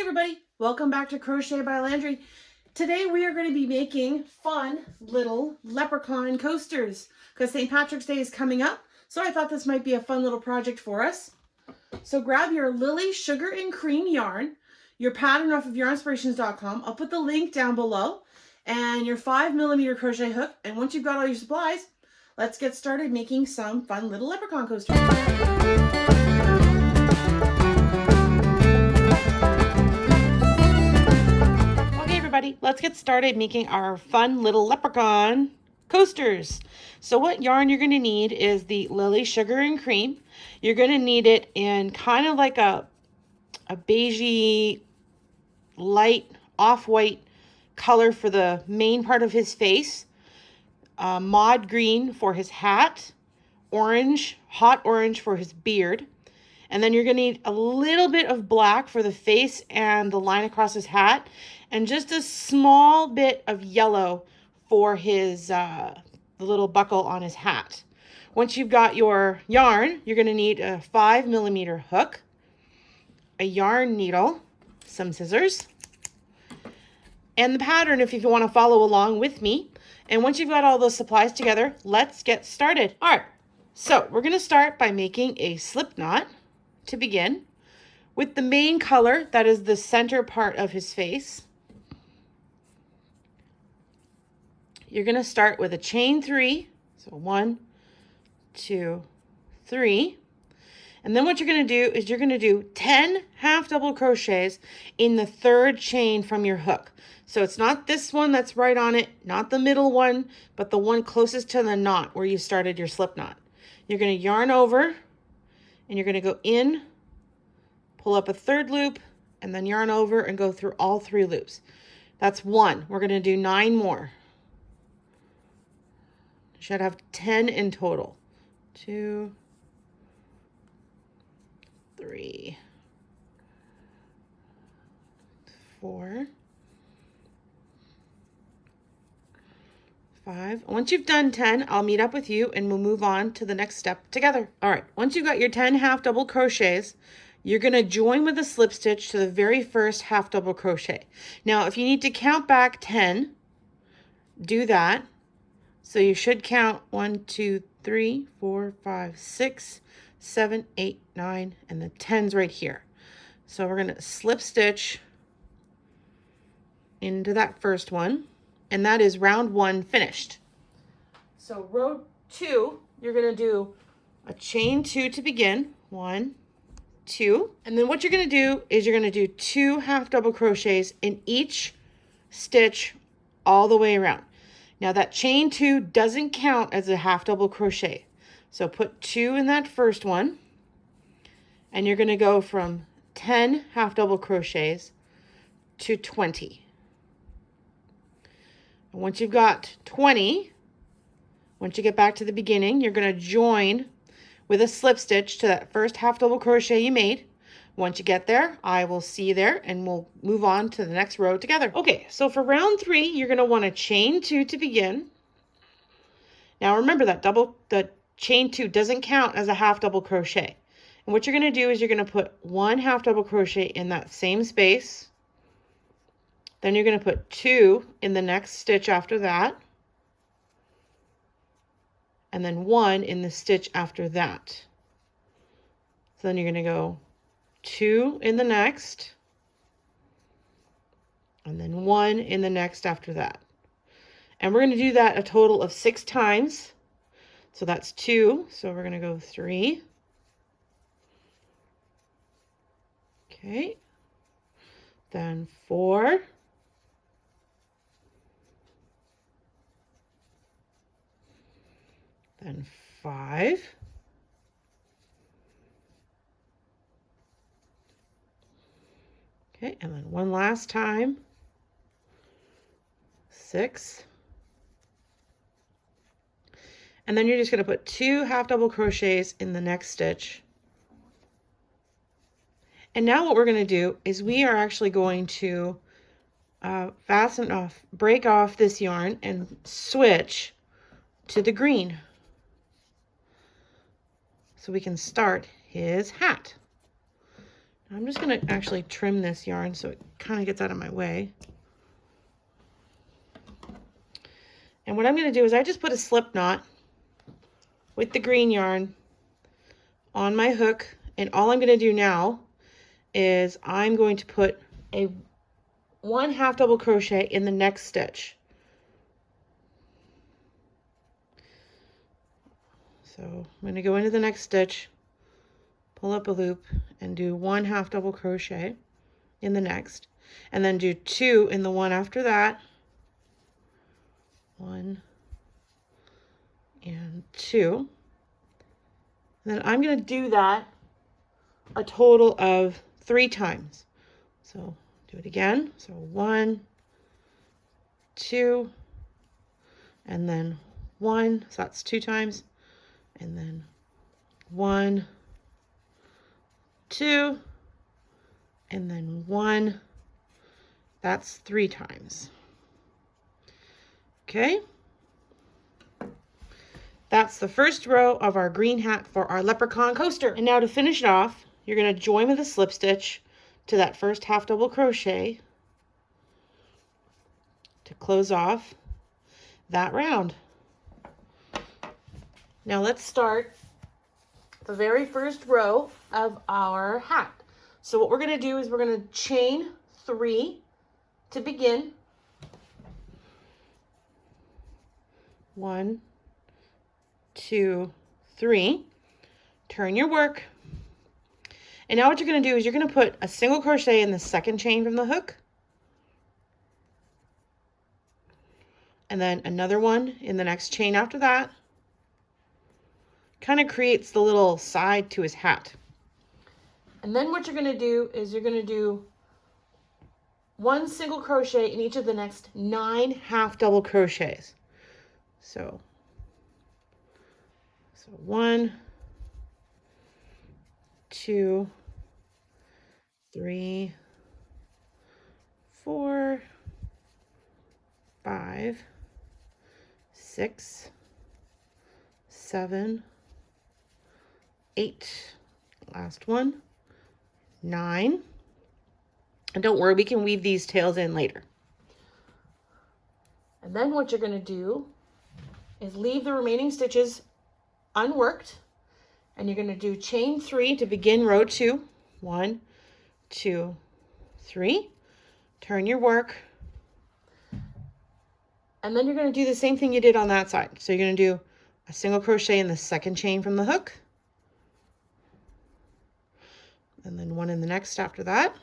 everybody, welcome back to Crochet by Landry. Today we are going to be making fun little leprechaun coasters because St. Patrick's Day is coming up, so I thought this might be a fun little project for us. So grab your Lily Sugar and Cream yarn, your pattern off of yarnspirations.com. I'll put the link down below, and your 5mm crochet hook, and once you've got all your supplies, let's get started making some fun little leprechaun coasters. Let's get started making our fun little leprechaun coasters. So what yarn you're going to need is the Lily Sugar and Cream. You're going to need it in kind of like a beigey, light, off-white color for the main part of his face, mod green for his hat, orange, hot orange for his beard. And then you're going to need a little bit of black for the face and the line across his hat, and just a small bit of yellow for his the little buckle on his hat. Once you've got your yarn, you're going to need a 5mm hook, a yarn needle, some scissors, and the pattern if you want to follow along with me. And once you've got all those supplies together, let's get started. All right, so we're going to start by making a slip knot to begin with the main color that is the center part of his face. You're going to start with a chain 3, so 1, 2, 3, and then what you're going to do is you're going to do 10 half double crochets in the third chain from your hook. So it's not this one that's right on it, not the middle one, but the one closest to the knot where you started your slip knot. You're going to yarn over, and you're going to go in, pull up a third loop, and then yarn over and go through all 3 loops. That's 1. We're going to do 9 more. You should have 10 in total. 2, 3, 4, 5. Once you've done 10, I'll meet up with you and we'll move on to the next step together. All right, once you've got your 10 half double crochets, you're going to join with a slip stitch to the very first half double crochet. Now, if you need to count back 10, do that. So you should count 1, 2, 3, 4, 5, 6, 7, 8, 9, and the 10's right here. So we're going to slip stitch into that first one, and that is round 1 finished. So row 2, you're going to do a chain 2 to begin. 1, 2, and then what you're going to do is you're going to do 2 half double crochets in each stitch all the way around. Now that chain 2 doesn't count as a half double crochet, so put 2 in that first one, and you're going to go from 10 half double crochets to 20. And once you've got 20, once you get back to the beginning, you're going to join with a slip stitch to that first half double crochet you made. Once you get there, I will see you there and we'll move on to the next row together. Okay, so for round 3, you're going to want to chain 2 to begin. Now remember that the chain 2 doesn't count as a half double crochet. And what you're going to do is you're going to put 1 half double crochet in that same space. Then you're going to put 2 in the next stitch after that. And then 1 in the stitch after that. So then you're going to go 2 in the next, and then 1 in the next after that. And we're going to do that a total of 6 times. So that's 2. So we're going to go 3. Okay. Then 4. Then 5. Okay, and then one last time. 6. And then you're just going to put 2 half double crochets in the next stitch. And now what we're going to do is we are actually going to break off this yarn and switch to the green. So we can start his hat. I'm just going to actually trim this yarn so it kind of gets out of my way. And what I'm going to do is I just put a slip knot with the green yarn on my hook, and all I'm going to do now is I'm going to put a 1/2 double crochet in the next stitch. So I'm going to go into the next stitch, pull up a loop, and do 1/2 double crochet in the next, and then do 2 in the one after that, 1 and 2. And then I'm going to do that a total of 3 times. So do it again. So 1, 2, and then 1. So that's 2 times. And then 1, 2, and then 1. That's 3 times. Okay. That's the first row of our green hat for our leprechaun coaster. And now to finish it off, you're going to join with a slip stitch to that first 1/2 double crochet to close off that round. Now let's start the very first row of our hat. So what we're going to do is we're going to chain 3 to begin. 1, 2, 3. Turn your work. And now what you're going to do is you're going to put a single crochet in the second chain from the hook, and then another one in the next chain after that. Kind of creates the little side to his hat. And then what you're going to do is you're going to do 1 single crochet in each of the next 9 1/2 double crochets. So 1, 2, 3, 4, 5, 6, 7, 8, last one, 9. And don't worry, we can weave these tails in later. And then what you're going to do is leave the remaining stitches unworked, and you're going to do chain 3 to begin row 2. 1, 2, 3. Turn your work. And then you're going to do the same thing you did on that side. So you're going to do a single crochet in the second chain from the hook, and then 1 in the next after that.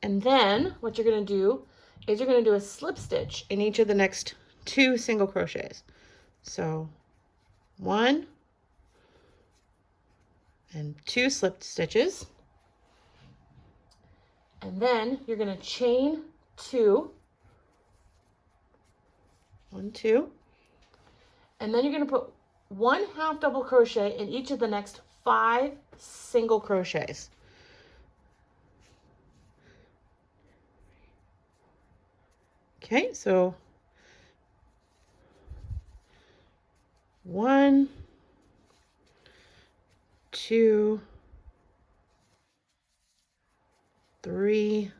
And then what you're going to do is you're going to do a slip stitch in each of the next 2 single crochets. So 1 and 2 slip stitches. And then you're going to chain 2. 1, 2. And then you're going to put 1/2 double crochet in each of the next 5 single crochets. Okay, so 1, 2, 3,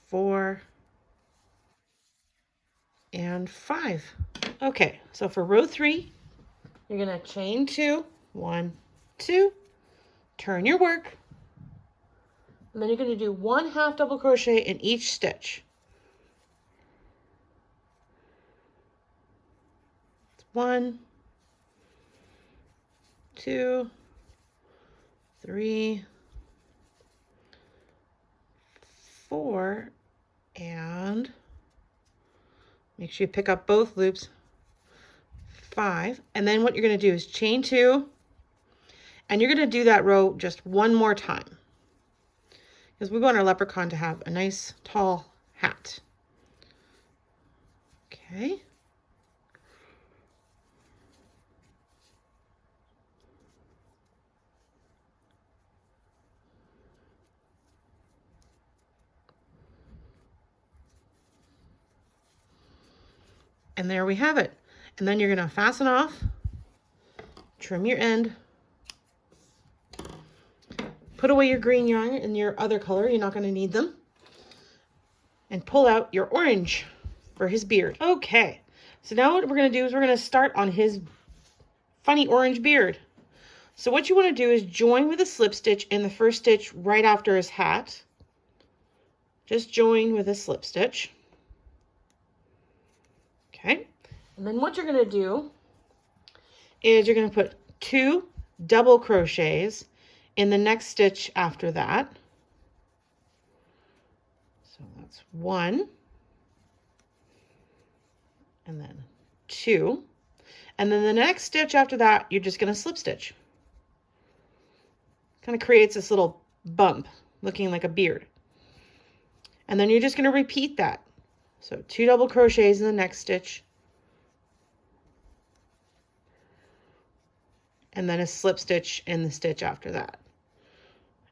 4, and 5. Okay, so for row 3, you're going to chain 2, 1, 2, turn your work, and then you're going to do 1/2 double crochet in each stitch. 1, 2, 3, 4, and make sure you pick up both loops, 5. And then what you're going to do is chain 2, and you're going to do that row just one more time, because we want our leprechaun to have a nice tall hat. Okay. And there we have it. And then you're going to fasten off, trim your end, Put away your green yarn and your other color. You're not going to need them. And pull out your orange for his beard. Okay, so now what we're going to do is we're going to start on his funny orange beard. So what you want to do is join with a slip stitch in the first stitch right after his hat. Just join with a slip stitch. Okay, and then what you're going to do is you're going to put 2 double crochets in the next stitch after that. So that's 1, and then 2, and then the next stitch after that you're just going to slip stitch. Kind of creates this little bump looking like a beard. And then you're just going to repeat that. So 2 double crochets in the next stitch, and then a slip stitch in the stitch after that.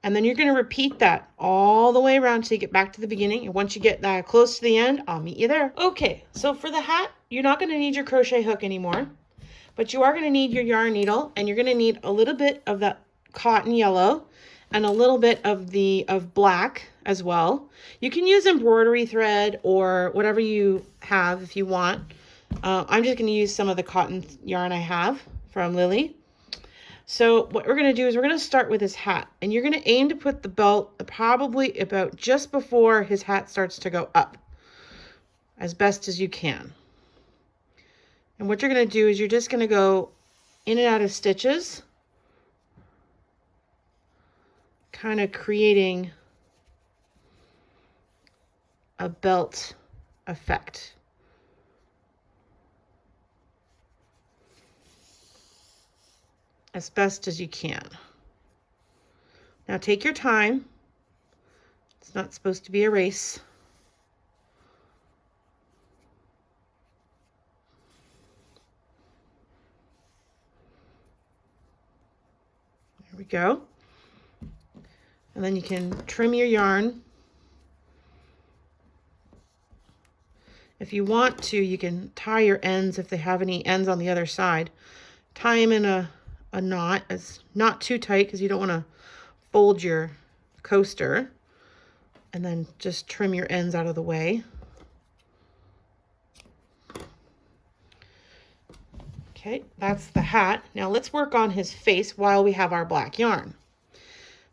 And then you're going to repeat that all the way around till you get back to the beginning. And once you get that close to the end, I'll meet you there. Okay, so for the hat, you're not going to need your crochet hook anymore, but you are going to need your yarn needle, and you're going to need a little bit of that cotton yellow and a little bit of black as well. You can use embroidery thread or whatever you have if you want. I'm just going to use some of the cotton yarn I have from Lily. So what we're going to do is we're going to start with his hat, and you're going to aim to put the belt probably about just before his hat starts to go up as best as you can. And what you're going to do is you're just going to go in and out of stitches, kind of creating a belt effect. As best as you can. Now take your time. It's not supposed to be a race. There we go. And then you can trim your yarn. If you want to, you can tie your ends if they have any ends on the other side. Tie them in a knot. It's not too tight because you don't want to fold your coaster, and then just trim your ends out of the way. Okay, that's the hat. Now let's work on his face while we have our black yarn.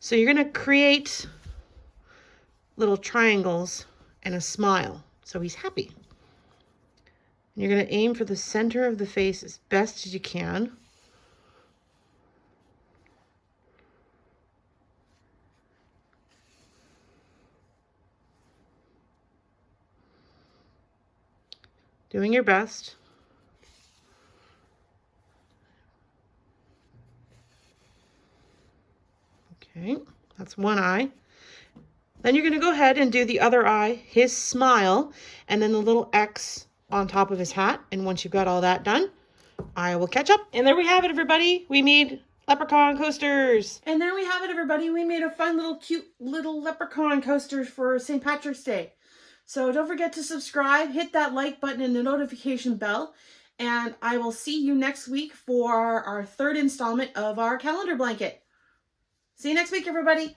So you're going to create little triangles and a smile so he's happy. And you're going to aim for the center of the face as best as you can. Doing your best. Okay, that's one eye. Then you're going to go ahead and do the other eye, his smile, and then the little X on top of his hat. And once you've got all that done, I will catch up. And there we have it, everybody. We made leprechaun coasters. And there we have it, everybody. We made a fun little cute little leprechaun coaster for St. Patrick's Day. So don't forget to subscribe, hit that like button and the notification bell. And I will see you next week for our 3rd installment of our calendar blanket. See you next week, everybody.